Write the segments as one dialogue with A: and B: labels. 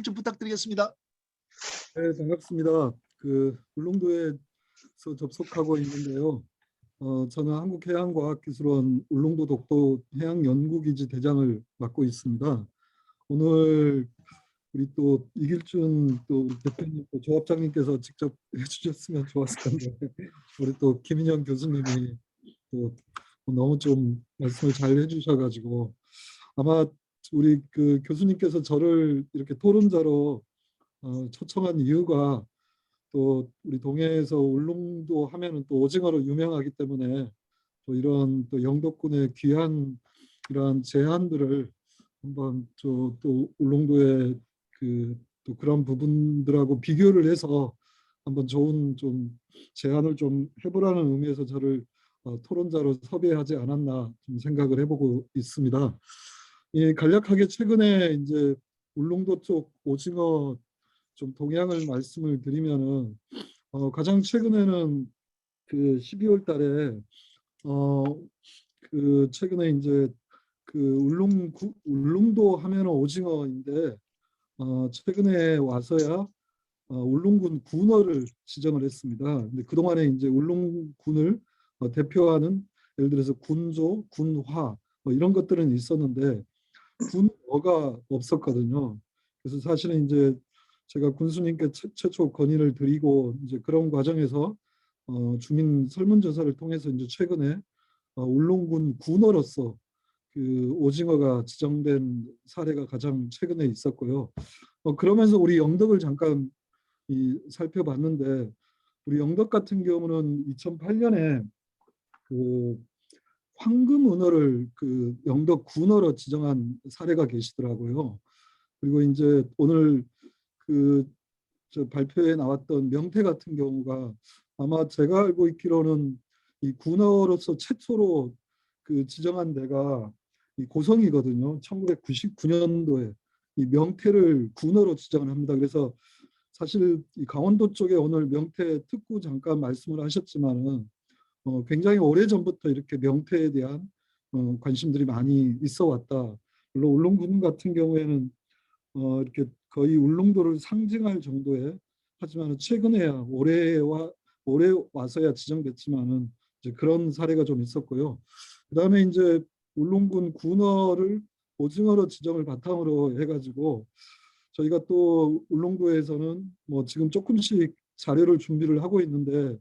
A: 좀 부탁드리겠습니다.
B: 네, 반갑습니다. 울릉도에서 접속하고 있는데요. 저는 한국해양과학기술원 울릉도 독도 해양연구기지 대장을 맡고 있습니다. 오늘 우리 또 이길준 또 우리 대표님 또 조합장님께서 직접 해주셨으면 좋았을 텐데 우리 또 김인영 교수님이 또 너무 좀 말씀을 잘 해주셔가지고 아마 우리 그 교수님께서 저를 이렇게 토론자로 초청한 이유가 또 우리 동해에서 울릉도 하면은 또 오징어로 유명하기 때문에 또 이런 또 영도군의 귀한 이러한 제안들을 한번 또 울릉도의 또 그런 부분들하고 비교를 해서 한번 좋은 좀 제안을 좀 해보라는 의미에서 저를 토론자로 섭외하지 않았나 좀 생각을 해보고 있습니다. 간략하게 최근에 이제 울릉도 쪽 오징어 좀 동향을 말씀을 드리면은 가장 최근에는 그 12월 달에 어 최근에 이제 울릉도 하면은 오징어인데 최근에 와서야 울릉군 군어를 지정을 했습니다. 근데 그동안에 이제 울릉군을 대표하는 예를 들어서 군조, 군화 뭐 이런 것들은 있었는데 군어가 없었거든요. 그래서 사실은 이제 제가 군수님께 최초 건의를 드리고 이제 그런 과정에서 주민 설문조사를 통해서 이제 최근에 울릉군 군어로서 그 오징어가 지정된 사례가 가장 최근에 있었고요. 그러면서 우리 영덕을 잠깐 살펴봤는데 우리 영덕 같은 경우는 2008년에 그 황금 은어를 그 영덕 군어로 지정한 사례가 계시더라고요. 그리고 이제 오늘 저 발표에 나왔던 명태 같은 경우가 아마 제가 알고 있기로는 이 군어로서 최초로 그 지정한 데가 이 고성이거든요. 1999년도에 이 명태를 군어로 지정을 합니다. 그래서 사실 이 강원도 쪽에 오늘 명태 특구 잠깐 말씀을 하셨지만은 굉장히 오래 전부터 이렇게 명태에 대한 관심들이 많이 있어 왔다. 물론 울릉군 같은 경우에는 이렇게 거의 울릉도를 상징할 정도의 하지만 최근에야 올해 와서야 지정됐지만은 이제 그런 사례가 좀 있었고요. 그다음에 이제 울릉군 군어를 오징어로 지정을 바탕으로 해가지고 저희가 또 울릉도에서는 뭐 지금 조금씩 자료를 준비를 하고 있는데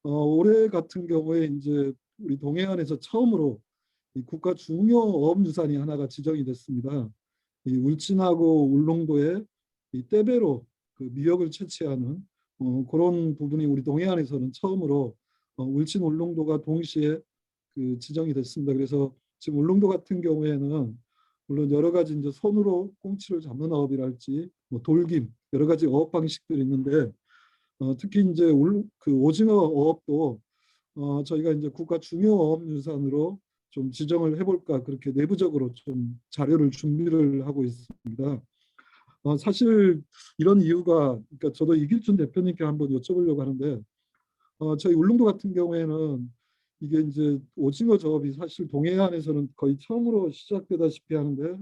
B: 올해 같은 경우에 이제 우리 동해안에서 처음으로 이 국가 중요 어업유산이 하나가 지정이 됐습니다. 이 울진하고 울릉도에 이 떼배로 그 미역을 채취하는 그런 부분이 우리 동해안에서는 처음으로 울진 울릉도가 동시에 그 지정이 됐습니다. 그래서 지금 울릉도 같은 경우에는 물론 여러 가지 이제 손으로 꽁치를 잡는 어업이랄지 뭐 돌김 여러 가지 어업 방식들이 있는데 특히 이제 그 오징어 어업도 저희가 이제 국가 중요 어업유산으로 좀 지정을 해볼까 그렇게 내부적으로 좀 자료를 준비를 하고 있습니다. 사실 이런 이유가 그러니까 저도 이길준 대표님께 한번 여쭤보려고 하는데 저희 울릉도 같은 경우에는 이게 이제 오징어 조업이 사실 동해안에서는 거의 처음으로 시작되다시피 하는데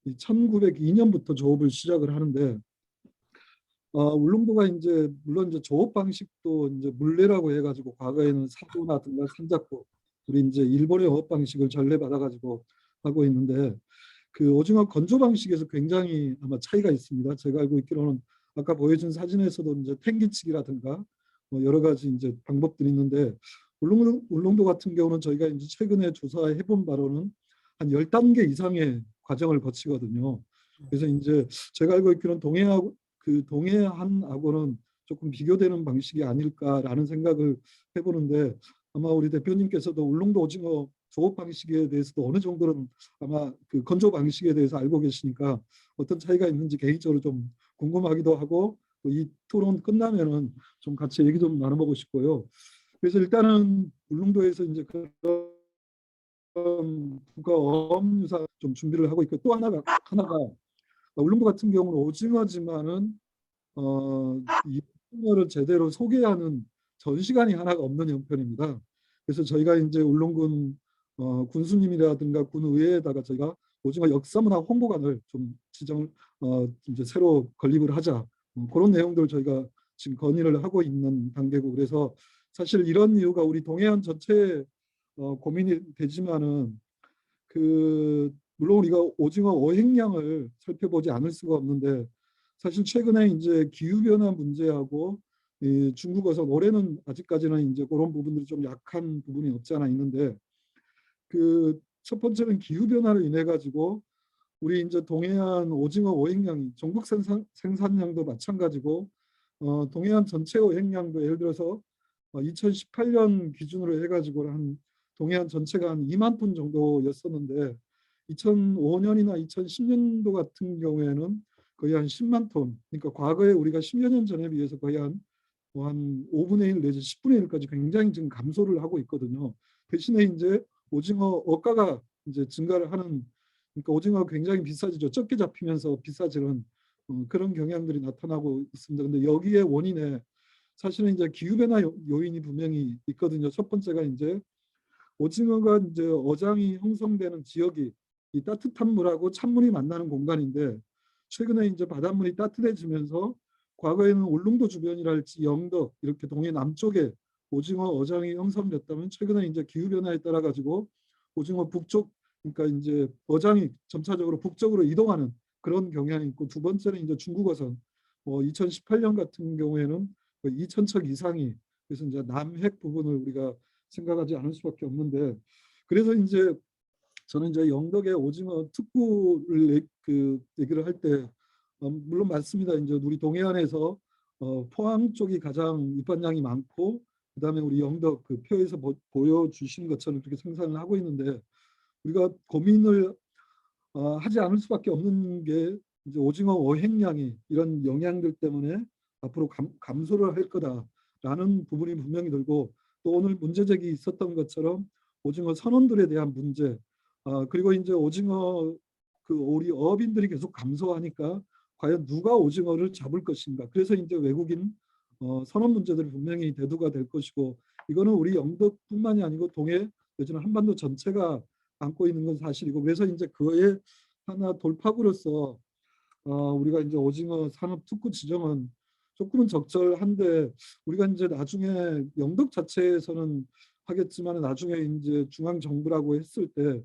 B: 1902년부터 조업을 시작을 하는데 울릉도가 이제 물론 이제 조업 방식도 이제 물레라고 해가지고 과거에는 사도나든가 산잡고 우리 이제 일본의 어업 방식을 전례받아가지고 하고 있는데 그 오징어 건조 방식에서 굉장히 아마 차이가 있습니다. 제가 알고 있기로는 아까 보여준 사진에서도 이제 탱기치기라든가 뭐 여러 가지 이제 방법들이 있는데 울릉도 같은 경우는 저희가 이제 최근에 조사해 본 바로는 한 10단계 이상의 과정을 거치거든요. 그래서 이제 제가 알고 있기로는 동해안하고는 조금 비교되는 방식이 아닐까라는 생각을 해보는데 아마 우리 대표님께서도 울릉도 오징어 조업 방식에 대해서도 어느 정도는 아마 그 건조 방식에 대해서 알고 계시니까 어떤 차이가 있는지 개인적으로 좀 궁금하기도 하고 이 토론 끝나면은 좀 같이 얘기 좀 나눠보고 싶고요. 그래서 일단은 울릉도에서 이제 그런 국가어업유산 좀 준비를 하고 있고 또 하나가 울릉도 같은 경우는 오징어지만은 이 오징어를 제대로 소개하는 전시관이 하나가 없는 형편입니다. 그래서 저희가 이제 울릉군 군수님이라든가 군의회에다가 저희가 오징어 역사문화 홍보관을 좀 이제 새로 건립을 하자. 그런 내용들 저희가 지금 건의를 하고 있는 단계고, 그래서 사실 이런 이유가 우리 동해안 전체에 고민이 되지만은 물론 우리가 오징어 어획량을 살펴보지 않을 수가 없는데, 사실 최근에 이제 기후 변화 문제하고 이 중국 어선 올해는 아직까지는 이제 그런 부분들이 좀 약한 부분이 없지 않아 있는데, 첫 번째는 기후 변화로 인해 가지고 우리 이제 동해안 오징어 어획량이 전국 생산량도 마찬가지고 동해안 전체 어획량도 예를 들어서 2018년 기준으로 해가지고 한 동해안 전체가 한 2만 톤 정도였었는데 2005년이나 2010년도 같은 경우에는 거의 한 10만 톤. 그러니까 과거에 우리가 10여 년 전에 비해서 거의 한 5분의 1 내지 10분의 1까지 굉장히 지금 감소를 하고 있거든요. 대신에 이제 오징어 어가가 이제 증가를 하는, 그러니까 오징어가 굉장히 비싸지죠. 적게 잡히면서 비싸지는 그런 경향들이 나타나고 있습니다. 근데 여기에 원인에 사실은 이제 기후변화 요인이 분명히 있거든요. 첫 번째가 이제 오징어가 이제 어장이 형성되는 지역이 이 따뜻한 물하고 찬물이 만나는 공간인데, 최근에 이제 바닷물이 따뜻해지면서 과거에는 울릉도 주변이랄지 영덕 이렇게 동해 남쪽에 오징어 어장이 형성됐다면, 최근에 이제 기후 변화에 따라 가지고 오징어 북쪽, 그러니까 이제 어장이 점차적으로 북쪽으로 이동하는 그런 경향이 있고, 두 번째는 이제 중국어선 2018년 같은 경우에는 2,000척 이상이, 그래서 이제 남핵 부분을 우리가 생각하지 않을 수밖에 없는데, 그래서 이제 저는 이제 영덕의 오징어 특구를 얘기를 할 때 물론 맞습니다. 이제 우리 동해안에서 포항 쪽이 가장 입반량이 많고, 그다음에 우리 영덕 그 표에서 보여주신 것처럼 그렇게 생산을 하고 있는데, 우리가 고민을 하지 않을 수밖에 없는 게 이제 오징어 어획량이 이런 영향들 때문에 앞으로 감소를 할 거다라는 부분이 분명히 들고, 또 오늘 문제제기 있었던 것처럼 오징어 선원들에 대한 문제, 그리고 이제 오징어 우리 어업인들이 계속 감소하니까 과연 누가 오징어를 잡을 것인가. 그래서 이제 외국인 선원 문제들이 분명히 대두가 될 것이고, 이거는 우리 영덕뿐만이 아니고 동해 내지는 한반도 전체가 안고 있는 건 사실이고, 그래서 이제 그의 하나 돌파구로서 우리가 이제 오징어 산업 특구 지정은 조금은 적절한데, 우리가 이제 나중에 영덕 자체에서는 하겠지만 나중에 이제 중앙 정부라고 했을 때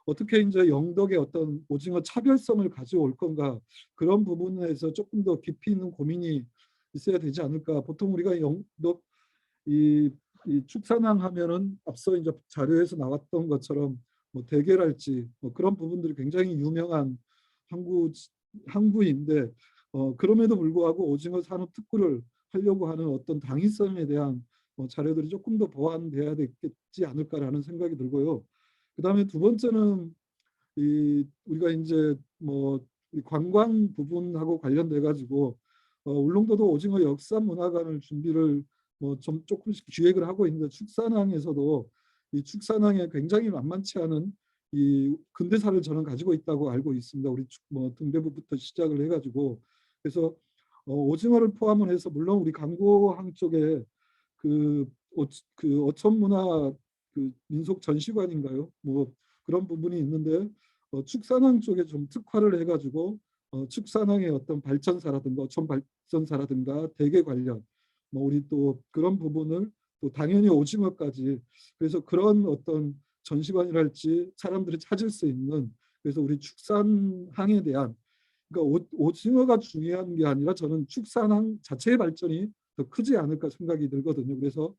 B: 어떻게 이제 영덕의 어떤 오징어 차별성을 가져올 건가, 그런 부분에서 조금 더 깊이 있는 고민이 있어야 되지 않을까. 보통 우리가 영덕 이 축산항 하면은 앞서 이제 자료에서 나왔던 것처럼 뭐 대게랄지 뭐 그런 부분들이 굉장히 유명한 항구인데, 그럼에도 불구하고 오징어 산업 특구를 하려고 하는 어떤 당위성에 대한 자료들이 조금 더 보완돼야 되겠지 않을까라는 생각이 들고요. 그다음에 두 번째는 우리가 이제 이 관광 부분하고 관련돼 가지고 울릉도도 오징어 역사 문화관을 준비를 좀 조금씩 기획을 하고 있는데, 축산항에서도 이 축산항에 굉장히 만만치 않은 이 근대사를 저는 가지고 있다고 알고 있습니다. 우리 등대부부터 시작을 해가지고, 그래서 오징어를 포함을 해서 물론 우리 강고항 쪽에 그 어촌문화 민속 전시관인가요? 뭐 그런 부분이 있는데 축산항 쪽에 좀 특화를 해가지고 축산항의 어떤 발전사라든가 어촌 발전사라든가 대게 관련 우리 또 그런 부분을 또 당연히 오징어까지, 그래서 그런 어떤 전시관이랄지 사람들이 찾을 수 있는, 그래서 우리 축산항에 대한, 그러니까 오징어가 중요한 게 아니라 저는 축산항 자체의 발전이 더 크지 않을까 생각이 들거든요. 그래서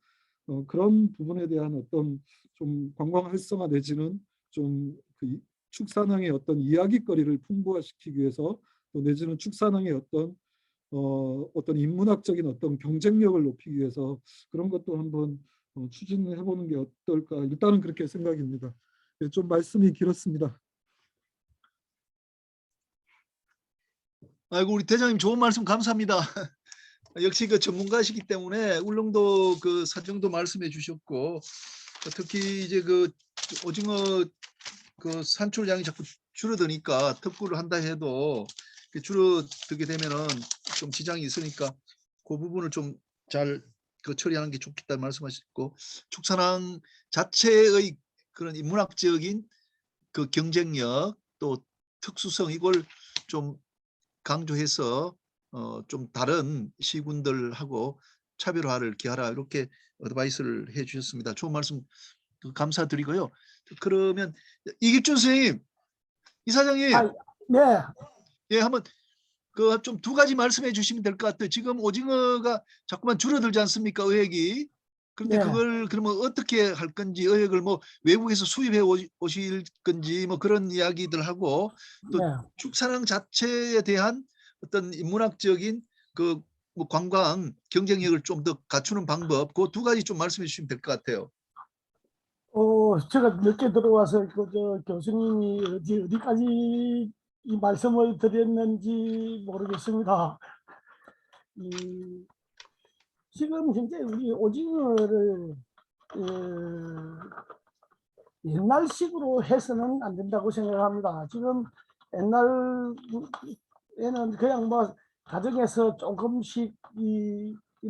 B: 그런 부분에 대한 어떤 좀 관광 활성화 내지는 좀그 축산항의 어떤 이야기거리를 풍부화시키기 위해서, 또 내지는 축산항의 어떤 인문학적인 어떤 경쟁력을 높이기 위해서 그런 것도 한번 추진해 보는 게 어떨까. 일단은 그렇게 생각입니다. 네, 좀 말씀이 길었습니다.
A: 아이고, 우리 대장님 좋은 말씀 감사합니다. 역시 그 전문가시기 때문에 울릉도 그 사정도 말씀해 주셨고, 특히 이제 그 오징어 그 산출량이 자꾸 줄어드니까 특구를 한다 해도 줄어들게 되면은 좀 지장이 있으니까 그 부분을 좀 잘 처리하는 게 좋겠다 말씀하셨고, 축산항 자체의 그런 인문학적인 그 경쟁력, 또 특수성 이걸 좀 강조해서 좀 다른 시군들하고 차별화를 기하라 이렇게 어드바이스를 해주셨습니다. 좋은 말씀 감사드리고요. 그러면 이길준 선생님, 이사장님,
C: 네,
A: 예, 한번 그 좀 두 가지 말씀해 주시면 될 것 같아요. 지금 오징어가 자꾸만 줄어들지 않습니까? 의획이. 그런데
C: 네.
A: 그걸 그러면 어떻게 할 건지, 의획을 뭐 외국에서 수입해 오실 건지 뭐 그런 이야기들하고 또
C: 네.
A: 축산항 자체에 대한 어떤 인문학적인 그 뭐 관광 경쟁력을 좀 더 갖추는 방법, 그 두 가지 좀 말씀해 주시면 될 것 같아요.
C: 제가 늦게 들어와서 교수님이 어디까지 이 말씀을 드렸는지 모르겠습니다. 지금 현재 우리 오징어를 옛날식으로 해서는 안 된다고 생각합니다. 지금 옛날에는 그냥 뭐 가정에서 조금씩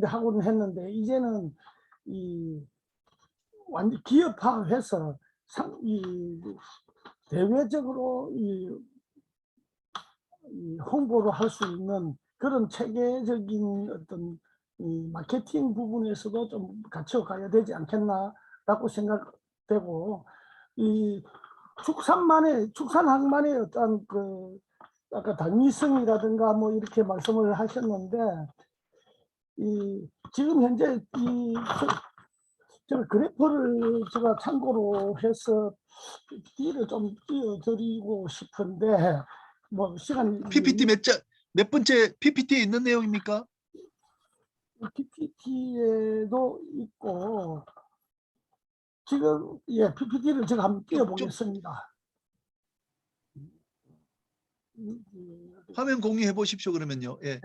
C: 하고는 했는데 이제는 완전 기업화해서 대외적으로 홍보를 할 수 있는 그런 체계적인 어떤 마케팅 부분에서도 좀 갖춰가야 되지 않겠나라고 생각되고, 이 축산항만의 어떤 아까 당위성이라든가 뭐 이렇게 말씀을 하셨는데, 지금 현재 저 그래프를 제가 참고로 해서 PPT를 좀 띄워드리고 싶은데, 뭐 시간이
A: PPT 몇 번째 PPT에 있는 내용입니까?
C: PPT에도 있고, 지금 PPT를 제가 한번 띄워보겠습니다.
A: 화면 공유해 보십시오. 그러면요. 예.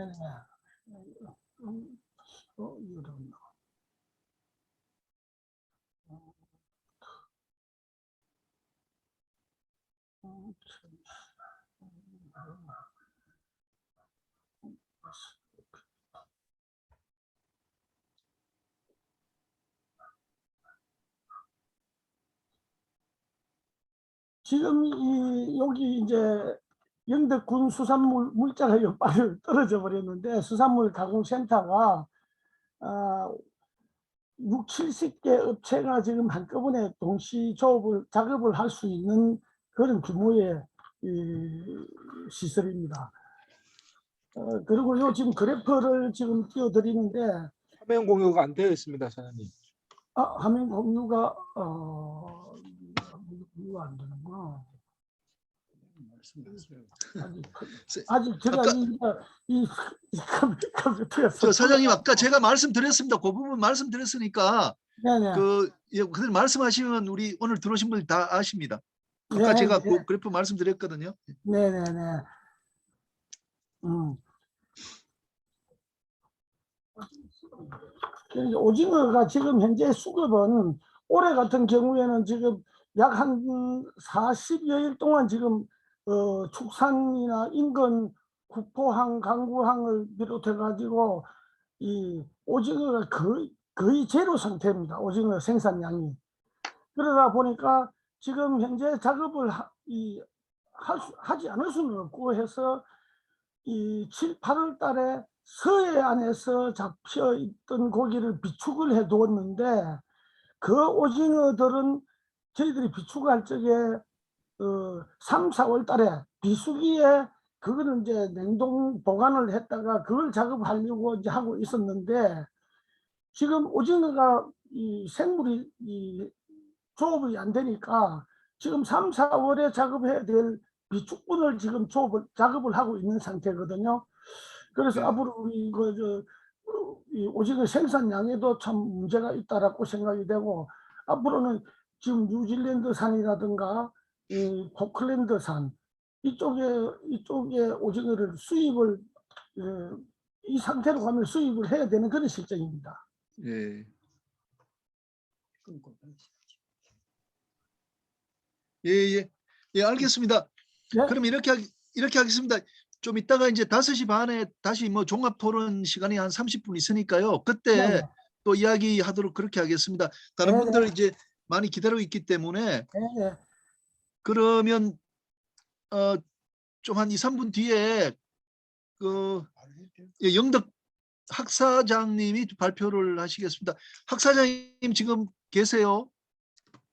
C: 지금 여기 이제 영덕군 수산물 물자가 빨리 떨어져 버렸는데, 수산물 가공센터가 6, 70개 업체가 지금 한꺼번에 동시 작업을 할 수 있는 그런 규모의 시설입니다. 그리고 요 지금 그래프를 지금 띄워드리는데,
D: 화면 공유가 안 되어 있습니다, 사장님.
C: 화면 공유가 안 되는구나. 아직 제가 이 컴퓨터가
A: 저 사장님 아까 제가 말씀드렸습니다. 그 부분 말씀드렸으니까
C: 네네.
A: 그들 말씀하시면 우리 오늘 들어오신 분들 다 아십니다. 아까
C: 네,
A: 제가
C: 네.
A: 그 그래프 말씀드렸거든요.
C: 네네네. 오징어가 지금 현재 수급은 올해 같은 경우에는 지금 약 한 40여일 동안 지금 축산이나 인근 국포항, 강구항을 비롯해 가지고 이 오징어가 거의 제로 상태입니다. 오징어 생산량이. 그러다 보니까 지금 현재 작업을 하지 않을 수는 없고 해서 7, 8월 달에 서해안에서 잡혀 있던 고기를 비축을 해 두었는데, 그 오징어들은 저희들이 비축할 적에 3, 4월 달에 비수기에 그거는 이제 냉동 보관을 했다가 그걸 작업하려고 이제 하고 있었는데, 지금 오징어가 생물이 조업이 안 되니까 지금 3, 4월에 작업해야 될 비축분을 지금 작업을 하고 있는 상태거든요. 그래서 앞으로 우리 이 오징어 생산량에도 참 문제가 있다라고 생각이 되고, 앞으로는 지금 뉴질랜드산이라든가 이 포클랜드산 이쪽에 오징어를 수입을 이 상태로 가면 수입을 해야 되는 그런 실정입니다.
A: 예. 예, 알겠습니다.
C: 네?
A: 그럼 이렇게 하겠습니다. 좀 이따가 이제 5시 반에 다시 뭐 종합 토론 시간이 한 30분 있으니까요. 그때
C: 네.
A: 또 이야기하도록 그렇게 하겠습니다. 다른
C: 네,
A: 분들 이제 많이 기다리고 있기 때문에
C: 네.
A: 그러면 좀 한 2, 3분 뒤에 영덕 학사장님이 발표를 하시겠습니다. 학사장님 지금 계세요?